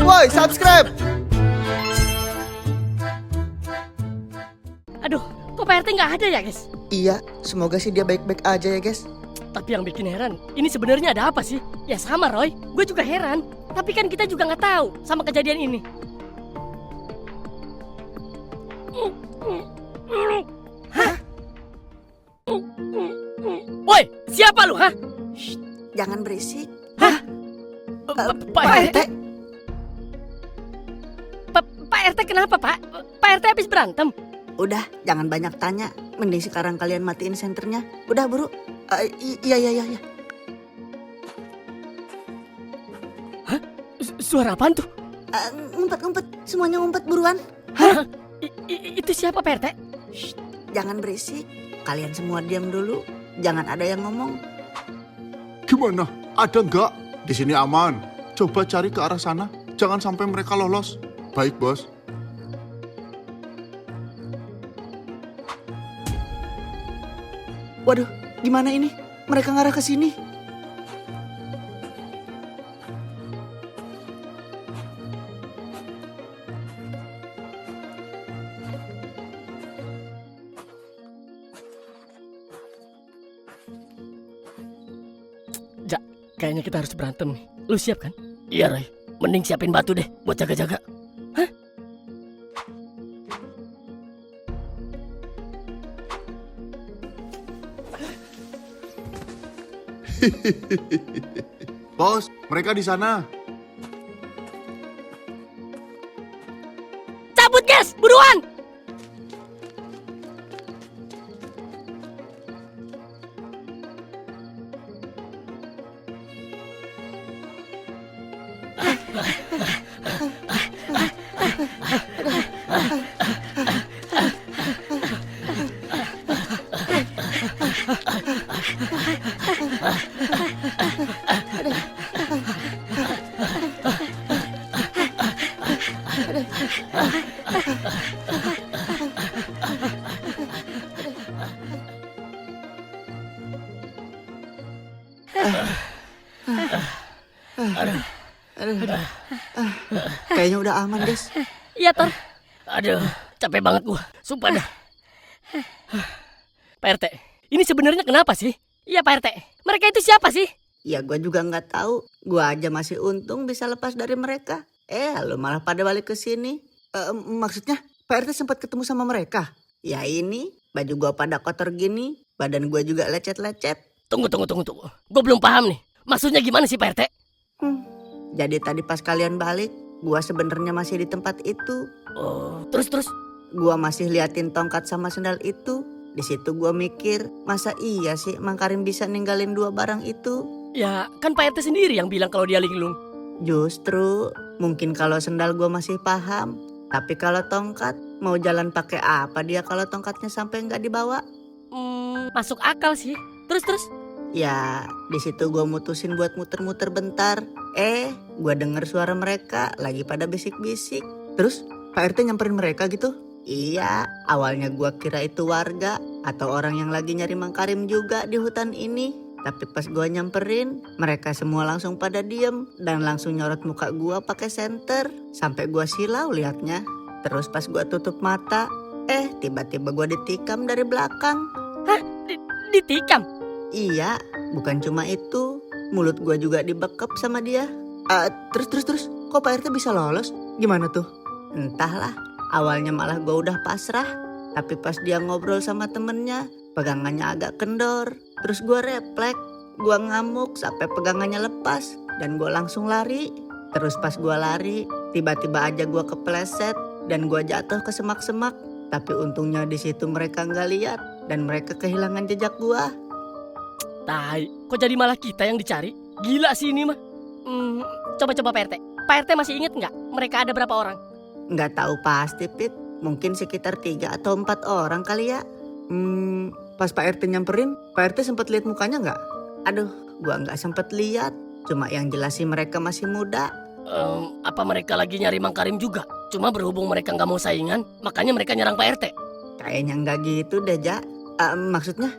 Woi, subscribe. Aduh, kok Pak RT nggak ada ya, guys? Iya, semoga sih dia baik-baik aja ya, guys. Tapi yang bikin heran, ini sebenarnya ada apa sih? Ya sama, Roy. Gue juga heran. Tapi kan kita juga nggak tahu sama kejadian ini. Hah? Woi, siapa lu, hah? Jangan berisik. Pak RT? Pak RT kenapa, Pak? Pak RT habis berantem? Udah, jangan banyak tanya. Mending sekarang kalian matiin senternya. Udah, buru. Iya. Suara apaan tuh? Ngumpet. Semuanya ngumpet buruan. Hah? Itu siapa, Pak RT? Jangan berisik. Kalian semua diam dulu. Jangan ada yang ngomong. Gimana? Ada nggak? Di sini aman. Coba cari ke arah sana. Jangan sampai mereka lolos. Baik, bos. Waduh, gimana ini? Mereka ngarah ke sini. Kayaknya kita harus berantem nih. Lu siap kan? Iya, Roy. Mending siapin batu deh buat jaga-jaga. Hah? Bos, mereka di sana. Cabut, guys! Buruan! Kayaknya udah aman, guys. Iya, Tor. Aduh, capek banget gua. Sumpah dah. Pak RT, ini sebenarnya kenapa sih? Iya, Pak RT. Mereka itu siapa sih? Ya gue juga nggak tahu. Gue aja masih untung bisa lepas dari mereka. Lu malah pada balik ke sini. Maksudnya Pak RT sempat ketemu sama mereka? Ya ini, baju gue pada kotor gini. Badan gue juga lecet-lecet. Tunggu. Gue belum paham nih. Maksudnya gimana sih, Pak RT? Jadi tadi pas kalian balik, gue sebenarnya masih di tempat itu. Oh, terus? Gue masih liatin tongkat sama sendal itu. Di situ gue mikir, masa iya sih Mang Karim bisa ninggalin dua barang itu? Ya, kan Pak RT sendiri yang bilang kalau dia linglung. Justru, mungkin kalau sendal gue masih paham. Tapi kalau tongkat, mau jalan pakai apa dia kalau tongkatnya sampai nggak dibawa? Masuk akal sih. Terus? Ya, di situ gue mutusin buat muter-muter bentar. Gue denger suara mereka lagi pada bisik-bisik. Terus Pak RT nyamperin mereka gitu? Iya, awalnya gue kira itu warga atau orang yang lagi nyari Mang Karim juga di hutan ini. Tapi pas gue nyamperin, mereka semua langsung pada diem dan langsung nyorot muka gue pakai senter. Sampai gue silau liatnya. Terus pas gue tutup mata, tiba-tiba gue ditikam dari belakang. Hah? Ditikam? Iya, bukan cuma itu. Mulut gue juga dibekep sama dia. Terus, kok Pak RT bisa lolos? Gimana tuh? Entahlah, awalnya malah gue udah pasrah. Tapi pas dia ngobrol sama temennya, pegangannya agak kendor. Terus gue refleks, gue ngamuk sampai pegangannya lepas. Dan gue langsung lari. Terus pas gue lari, tiba-tiba aja gue kepleset. Dan gue jatuh ke semak-semak. Tapi untungnya di situ mereka nggak lihat. Dan mereka kehilangan jejak gue. Tai, kok jadi malah kita yang dicari? Gila sih ini mah. Coba Pak RT. Pak RT masih inget nggak mereka ada berapa orang? Nggak tahu pasti, Pit. Mungkin sekitar 3 atau 4 orang kali ya. Pas Pak RT nyamperin, Pak RT sempat lihat mukanya nggak? Aduh, gua nggak sempet lihat. Cuma yang jelas sih mereka masih muda. Apa mereka lagi nyari Mang Karim juga? Cuma berhubung mereka nggak mau saingan, makanya mereka nyerang Pak RT. Kayaknya nggak gitu deh, Ja. Maksudnya?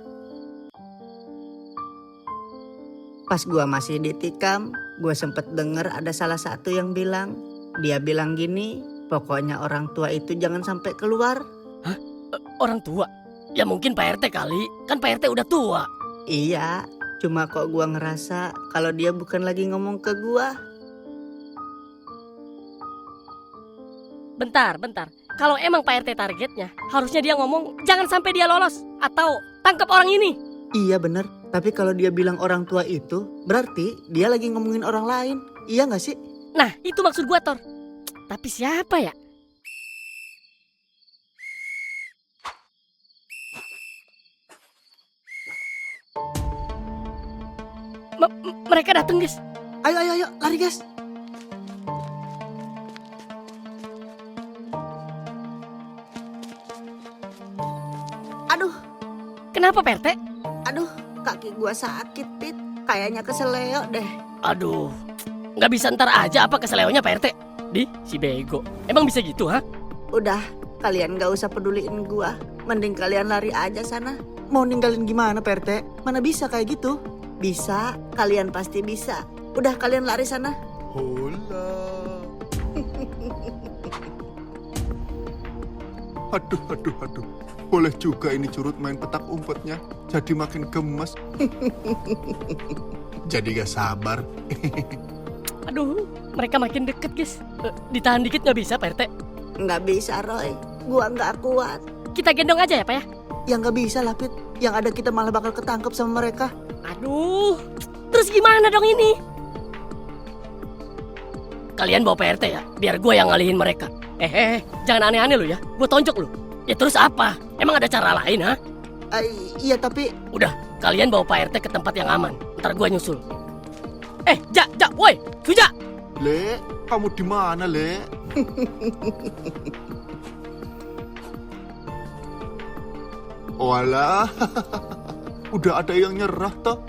Pas gua masih ditikam, gua sempet denger ada salah satu yang bilang, Dia bilang gini, pokoknya orang tua itu jangan sampai keluar. Orang tua? Ya mungkin Pak RT kali, kan Pak RT udah tua. Iya, cuma kok gua ngerasa kalau dia bukan lagi ngomong ke gua. Bentar. Kalau emang Pak RT targetnya, harusnya dia ngomong jangan sampai dia lolos. Atau tangkap orang ini. Iya bener, tapi kalau dia bilang orang tua itu, berarti dia lagi ngomongin orang lain. Iya gak sih? Nah, itu maksud gua, Tor. Tapi siapa ya? Mereka datang, guys. Ayo, lari guys. Aduh, Kenapa, Pak RT? aduh, kaki gua sakit, Pit. Kayaknya keseleo deh. Aduh, nggak bisa ntar aja apa keseleonya Pak RT? Di, si bego. Emang bisa gitu, ha? Udah, kalian gak usah peduliin gua. Mending kalian lari aja sana. Mau ninggalin gimana, Pak RT? Mana bisa kayak gitu? Bisa, kalian pasti bisa. Udah, kalian lari sana. Hola. Aduh. Boleh juga ini curut main petak umpetnya. Jadi makin gemes. Jadi gak sabar. Aduh, mereka makin deket, guys. Ditahan dikit nggak bisa, Pak RT? Nggak bisa, Roy. Gua nggak kuat. Kita gendong aja ya, Pak ya? Yang nggak bisa lah, Pit. Yang ada kita malah bakal ketangkep sama mereka. Aduh, terus gimana dong ini? Kalian bawa Pak RT ya, biar gue yang ngalihin mereka. Jangan aneh-aneh lu ya, gue tonjok lu. Ya terus apa? Emang ada cara lain, ha? Iya, tapi... Udah, kalian bawa Pak RT ke tempat yang aman. Ntar gue nyusul. Jak, woi, Suja! Le, kamu di mana, Le? Walah, udah ada yang nyerah toh.